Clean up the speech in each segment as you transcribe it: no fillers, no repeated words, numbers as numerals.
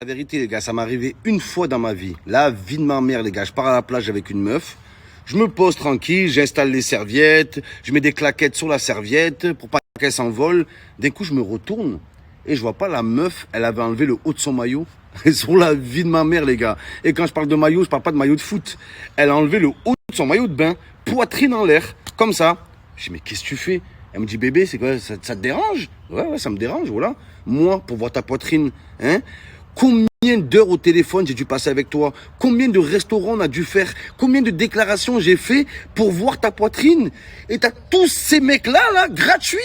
La vérité, les gars, ça m'est arrivé une fois dans ma vie. La vie de ma mère, les gars. Je pars à la plage avec une meuf. Je me pose tranquille, j'installe les serviettes, je mets des claquettes sur la serviette pour pas qu'elle s'envole. D'un coup, je me retourne et je vois pas la meuf, elle avait enlevé le haut de son maillot. Sur la vie de ma mère, les gars. Et quand je parle de maillot, je parle pas de maillot de foot. Elle a enlevé le haut de son maillot de bain, poitrine en l'air, comme ça. Je dis, mais qu'est-ce que tu fais? Elle me dit, bébé, c'est quoi, ça te dérange? Ouais, ça me dérange, voilà. Moi, pour voir ta poitrine, hein? Combien d'heures au téléphone j'ai dû passer avec toi? Combien de restaurants on a dû faire? Combien de déclarations j'ai fait pour voir ta poitrine? Et t'as tous ces mecs-là, là, gratuits.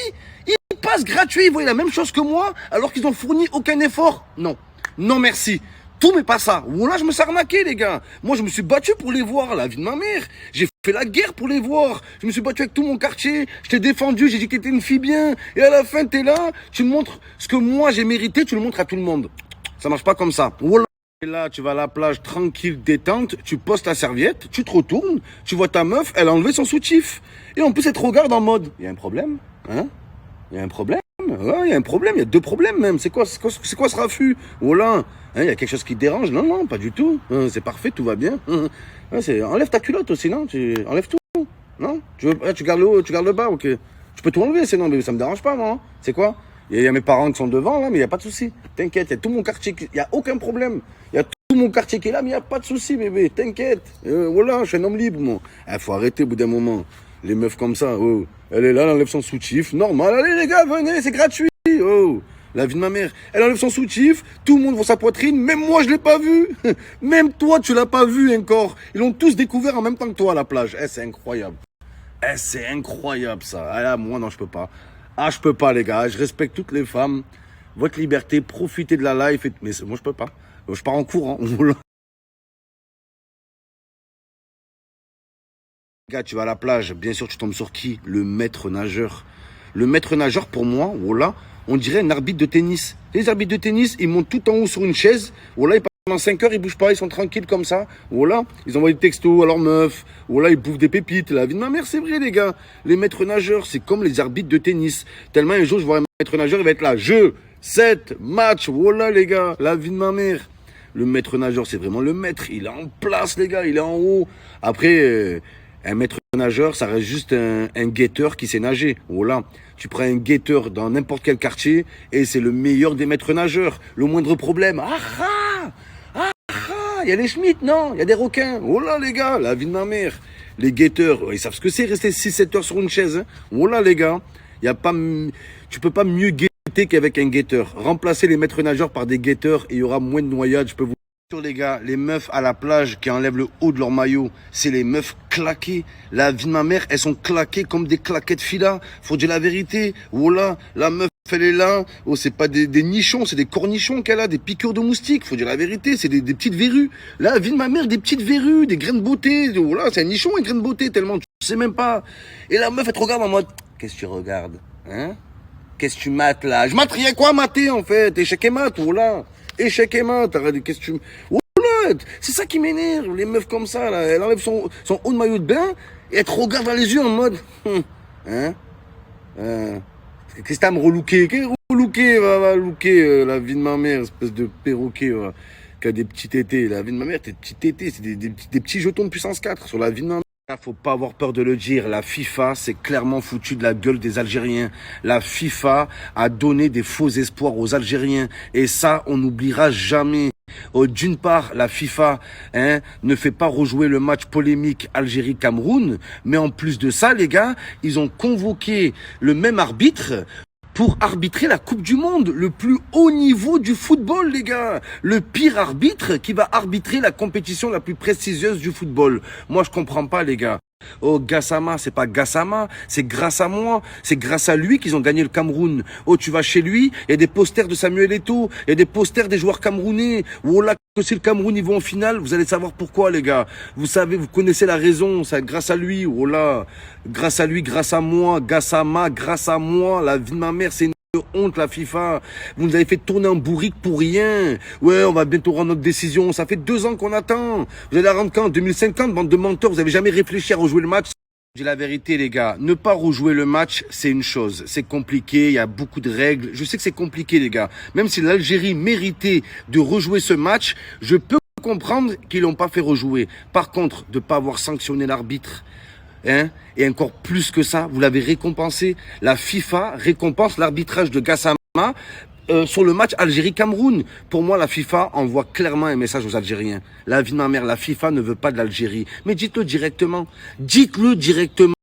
Ils passent gratuits, ils voient la même chose que moi, alors qu'ils n'ont fourni aucun effort. Non, non merci. Tout mais pas ça. Voilà, je me suis arnaqué, les gars. Moi, je me suis battu pour les voir, la vie de ma mère. J'ai fait la guerre pour les voir. Je me suis battu avec tout mon quartier. Je t'ai défendu, j'ai dit que t'étais une fille bien. Et à la fin, t'es là, tu me montres ce que moi j'ai mérité, tu le montres à tout le monde. Ça marche pas comme ça. Voilà. Et là, tu vas à la plage tranquille, détente, tu poses ta serviette, tu te retournes, tu vois ta meuf, elle a enlevé son soutif. Et en plus, elle te regarde en mode, il y a un problème, hein? Il y a un problème. Ouais, il y a un problème, il y a deux problèmes même. C'est quoi ce raffut? Voilà. Hein, il y a quelque chose qui te dérange? Non, non, pas du tout. Hein, c'est parfait, tout va bien. Hein, enlève ta culotte aussi, non? Enlève tout. Non? Tu gardes le haut, tu gardes le bas, ok. Tu peux tout enlever, sinon, mais ça me dérange pas, moi. Hein. C'est quoi? Il y a mes parents qui sont devant, là, mais il n'y a pas de souci. T'inquiète, il y a tout mon quartier, il n'y a aucun problème. Il y a tout mon quartier qui est là, mais il n'y a pas de souci, bébé. T'inquiète. Voilà, je suis un homme libre, moi. Il faut arrêter au bout d'un moment. Les meufs comme ça, oh. Elle est là, elle enlève son soutif. Normal, allez les gars, venez, c'est gratuit. Oh, la vie de ma mère. Elle enlève son soutif, tout le monde voit sa poitrine, même moi je l'ai pas vu. Même toi tu l'as pas vu encore. Ils l'ont tous découvert en même temps que toi à la plage. C'est incroyable. C'est incroyable ça. Ah là, moi non, je peux pas. Ah, je peux pas les gars, je respecte toutes les femmes. Votre liberté, profitez de la life. Mais moi je peux pas. Je pars en courant. Gars, tu vas à la plage, bien sûr, tu tombes sur qui? Le maître nageur. Le maître nageur, pour moi, voilà, on dirait un arbitre de tennis. Les arbitres de tennis, ils montent tout en haut sur une chaise. Voilà, pendant 5 heures, ils bougent pas, ils sont tranquilles comme ça. Voilà, ils envoient des textos à leur meuf. Voilà, ils bouffent des pépites. La vie de ma mère, c'est vrai, les gars. Les maîtres nageurs, c'est comme les arbitres de tennis. Tellement un jour, je vois un maître nageur, il va être là. Jeu, 7, match. Voilà, les gars, la vie de ma mère. Le maître nageur, c'est vraiment le maître. Il est en place, les gars, il est en haut. Après, un maître nageur, ça reste juste un guetteur qui sait nager. Voilà. Tu prends un guetteur dans n'importe quel quartier et c'est le meilleur des maîtres nageurs. Le moindre problème. Il y a les Schmitt, non? Il y a des requins. Oh là, les gars, la vie de ma mère. Les guetteurs, ils savent ce que c'est rester 6-7 heures sur une chaise. Hein. Oh là, les gars. Y a pas, tu peux pas mieux guetter qu'avec un guetteur. Remplacer les maîtres nageurs par des guetteurs et il y aura moins de noyades, je peux vous les gars, les meufs à la plage qui enlèvent le haut de leur maillot, c'est les meufs claquées. La vie de ma mère, elles sont claquées comme des claquettes fila. Faut dire la vérité. Oh là, la meuf, elle est là. Oh, c'est pas des nichons, c'est des cornichons qu'elle a, des piqûres de moustiques. Faut dire la vérité, c'est des petites verrues. La vie de ma mère, des petites verrues, des graines de beauté. Oh là, c'est un nichon, un grain de beauté, tellement tu sais même pas. Et la meuf, elle te regarde en mode, qu'est-ce que tu regardes? Hein? Qu'est-ce que tu mates là? Je mate rien quoi mater en fait? Échec et mat, voilà. Échec et mat, qu'est-ce que tu... Oh là, c'est ça qui m'énerve, les meufs comme ça, là. Elle enlève son haut de maillot de bain et elle te regarde dans les yeux en mode... Hein? Qu'est-ce que t'as à me relooker? Relooker, va looker, la vie de ma mère, espèce de perroquet, qui a des petits tétés. La vie de ma mère, tes petits tétés, c'est des petits jetons de puissance 4 sur la vie de ma mère. Faut pas avoir peur de le dire, la FIFA s'est clairement foutu de la gueule des Algériens. La FIFA a donné des faux espoirs aux Algériens. Et ça, on n'oubliera jamais. D'une part, la FIFA ne fait pas rejouer le match polémique Algérie-Cameroun. Mais en plus de ça, les gars, ils ont convoqué le même arbitre pour arbitrer la Coupe du Monde, le plus haut niveau du football, les gars. Le pire arbitre qui va arbitrer la compétition la plus prestigieuse du football. Moi, je comprends pas, les gars. Oh, Gassama, c'est pas Gassama, c'est grâce à moi, c'est grâce à lui qu'ils ont gagné le Cameroun. Oh, tu vas chez lui, il y a des posters de Samuel Eto'o, il y a des posters des joueurs camerounais. Oh là, que si le Cameroun, ils vont en finale, vous allez savoir pourquoi, les gars. Vous savez, vous connaissez la raison, c'est grâce à lui. Oh là, grâce à lui, grâce à moi, Gassama, grâce à moi, la vie de ma mère, c'est une honte, la FIFA. Vous nous avez fait tourner en bourrique pour rien. Ouais, on va bientôt rendre notre décision. Ça fait 2 ans qu'on attend. Vous allez la rendre quand? 2050, bande de menteurs. Vous avez jamais réfléchi à rejouer le match. Je dis la vérité, les gars. Ne pas rejouer le match, c'est une chose. C'est compliqué, il y a beaucoup de règles. Je sais que c'est compliqué, les gars. Même si l'Algérie méritait de rejouer ce match, je peux comprendre qu'ils l'ont pas fait rejouer. Par contre, de pas avoir sanctionné l'arbitre, hein, et encore plus que ça, vous l'avez récompensé. La FIFA récompense l'arbitrage de Gassama sur le match Algérie-Cameroun. Pour moi, la FIFA envoie clairement un message aux Algériens. La vie de ma mère, la FIFA ne veut pas de l'Algérie. Mais dites-le directement. Dites-le directement.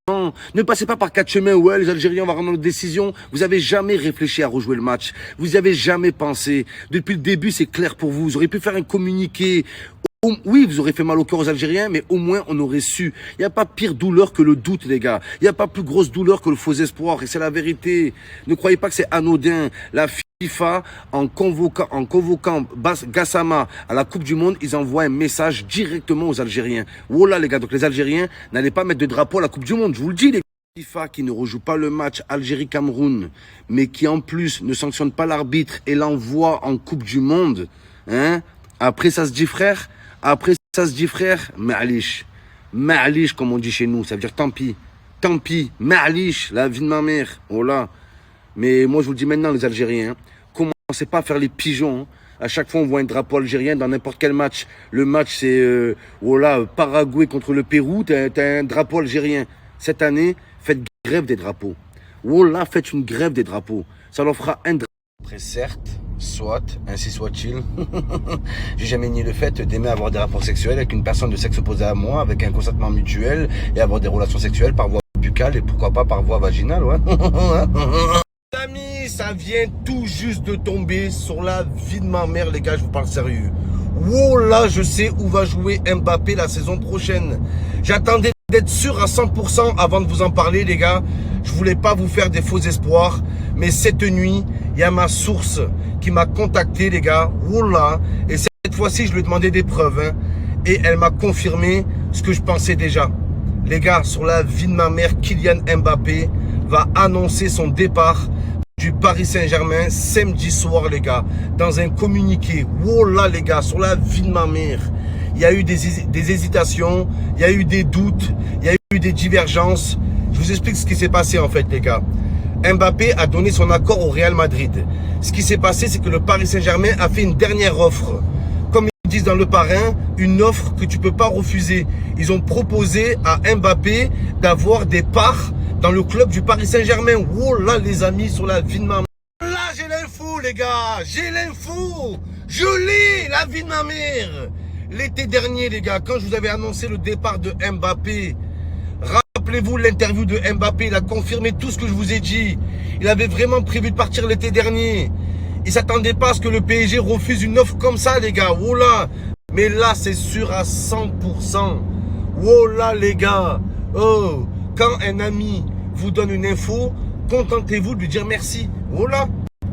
Ne passez pas par quatre chemins. Ouais, les Algériens vont rendre notre décision. Vous avez jamais réfléchi à rejouer le match. Vous avez jamais pensé. Depuis le début, c'est clair pour vous. Vous auriez pu faire un communiqué. Oui, vous aurez fait mal au cœur aux Algériens, mais au moins on aurait su. Il n'y a pas pire douleur que le doute, les gars. Il n'y a pas plus grosse douleur que le faux espoir. Et c'est la vérité. Ne croyez pas que c'est anodin. La FIFA, en convoquant Gassama à la Coupe du Monde, ils envoient un message directement aux Algériens. Voilà, les gars. Donc les Algériens n'allaient pas mettre de drapeau à la Coupe du Monde. Je vous le dis, les gars. FIFA qui ne rejoue pas le match Algérie-Cameroun, mais qui en plus ne sanctionne pas l'arbitre et l'envoie en Coupe du Monde, hein. Après, ça se dit frère. Après, ça se dit frère, ma'alish. Ma'alish, comme on dit chez nous. Ça veut dire tant pis. Tant pis. Ma'alish, la vie de ma mère. Oh là. Mais moi, je vous le dis maintenant, les Algériens, commencez pas à faire les pigeons. Hein. À chaque fois, on voit un drapeau algérien dans n'importe quel match. Le match, c'est Paraguay contre le Pérou. T'as un drapeau algérien. Cette année, faites grève des drapeaux. Voilà, faites une grève des drapeaux. Ça leur fera un drapeau. Après, certes, soit, ainsi soit-il. J'ai jamais nié le fait d'aimer avoir des rapports sexuels avec une personne de sexe opposé à moi, avec un consentement mutuel, et avoir des relations sexuelles par voie buccale et pourquoi pas par voie vaginale, ouais. Amis, ça vient tout juste de tomber sur la vie de ma mère, les gars, je vous parle sérieux. Oh là, je sais où va jouer Mbappé la saison prochaine. J'attendais d'être sûr à 100% avant de vous en parler, les gars. Je voulais pas vous faire des faux espoirs, mais cette nuit, il y a ma source qui m'a contacté, les gars. Oula. Et cette fois-ci, je lui ai demandé des preuves, hein, et elle m'a confirmé ce que je pensais déjà. Les gars, sur la vie de ma mère, Kylian Mbappé va annoncer son départ du Paris Saint-Germain samedi soir, les gars, dans un communiqué. Oula, les gars, sur la vie de ma mère. Il y a eu des hésitations, il y a eu des doutes, il y a eu des divergences. Je vous explique ce qui s'est passé en fait, les gars. Mbappé a donné son accord au Real Madrid. Ce qui s'est passé, c'est que le Paris Saint-Germain a fait une dernière offre. Comme ils disent dans Le Parrain, une offre que tu ne peux pas refuser. Ils ont proposé à Mbappé d'avoir des parts dans le club du Paris Saint-Germain. Oh là, les amis, sur la vie de ma mère. Là, j'ai l'info, les gars. J'ai l'info. Je l'ai, la vie de ma mère. L'été dernier, les gars, quand je vous avais annoncé le départ de Mbappé, rappelez-vous l'interview de Mbappé, il a confirmé tout ce que je vous ai dit. Il avait vraiment prévu de partir l'été dernier. Il ne s'attendait pas à ce que le PSG refuse une offre comme ça, les gars. Oh là. Mais là, c'est sûr à 100%. Oh là, les gars. Oh, quand un ami vous donne une info, contentez-vous de lui dire merci. Oh là.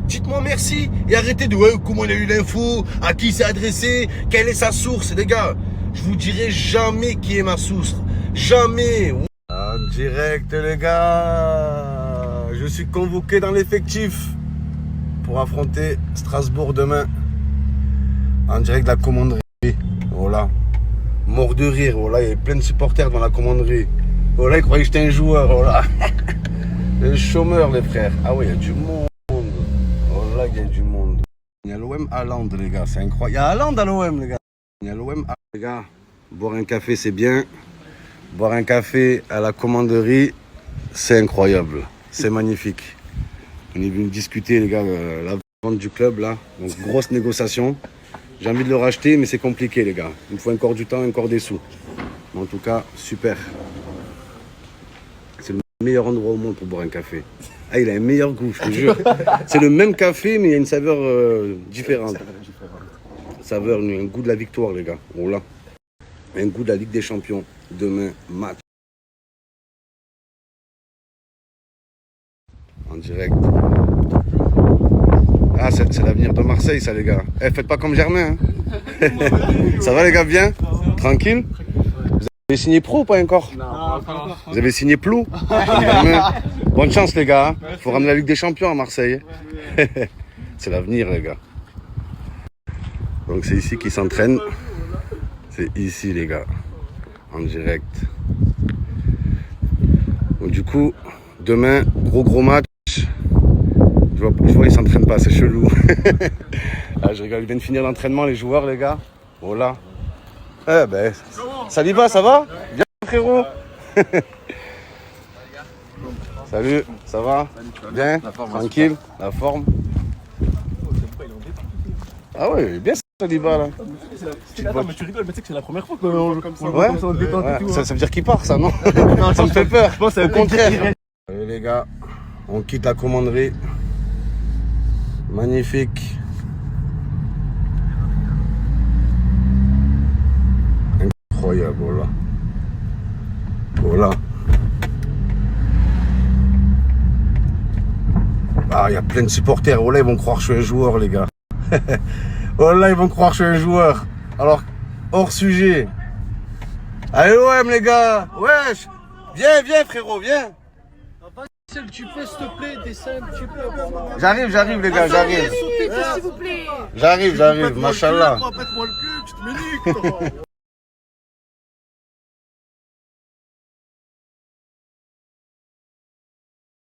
Dites-moi merci et arrêtez de comment on a eu l'info, à qui il s'est adressé, quelle est sa source, les gars. Je vous dirai jamais qui est ma source. Jamais. En direct, les gars. Je suis convoqué dans l'effectif pour affronter Strasbourg demain. En direct de la commanderie. Voilà. Mort de rire. Voilà, il y a plein de supporters dans la commanderie. Voilà, ils croyaient que j'étais un joueur. Voilà. Les chômeurs, les frères. Ah oui, il y a du monde. Là, il y a du monde. Il y a l'OM Haaland, les gars, c'est incroyable. Il y a Haaland à l'OM, les gars. Il y a l'OM, les gars. Boire un café, c'est bien. Boire un café à la commanderie, c'est incroyable. C'est magnifique. On est venu discuter, les gars, la vente du club, là. Donc, grosse négociation. J'ai envie de le racheter, mais c'est compliqué, les gars. Il me faut encore du temps, encore des sous. Mais en tout cas, super. C'est le meilleur endroit au monde pour boire un café. Ah, il a un meilleur goût, je te jure. C'est le même café, mais il y a une saveur différente. Saveur, un goût de la victoire, les gars. Voilà. Un goût de la Ligue des Champions. Demain, match. En direct. Ah, c'est l'avenir de Marseille, ça, les gars. Eh, faites pas comme Germain. Hein. Ça va, les gars, bien? Tranquille? Vous avez signé pro ou pas encore? Non, pas encore. Vous avez signé Plou? Bonne chance, les gars. Il faut ramener la Ligue des Champions à Marseille. C'est l'avenir, les gars. Donc, c'est ici qu'ils s'entraînent. C'est ici, les gars. En direct. Donc, du coup, demain, gros match. Je vois ils s'entraînent pas, c'est chelou. Ah, je rigole, ils viennent finir l'entraînement, les joueurs, les gars. Voilà. Eh ben, Saliba, ça va? Bien, frérot. Salut, ça va? Bien? Tranquille? La forme? Ah ouais, bien Saliba là. Attends, mais tu rigoles, mais tu sais que c'est la première fois qu'on joue comme ça. Ouais, Comme ça en détente et tout, ça veut dire qu'il part, ça, non? Non, Ça me fait peur. Je pense que Au contraire. Allez, les gars, on quitte la commanderie. Magnifique. Incroyable, voilà. Voilà. Ah, il y a plein de supporters. Oh là, ils vont croire que je suis un joueur, les gars. Oh là, ils vont croire que je suis un joueur. Alors, hors sujet. Allez, OM, les gars. Wesh. Viens, frérot, viens. Tu peux, s'il te plaît, descendre, tu peux. J'arrive, les gars, j'arrive. S'il vous plaît. J'arrive, machallah. Pète-moi le cul, tu te mets nique, toi.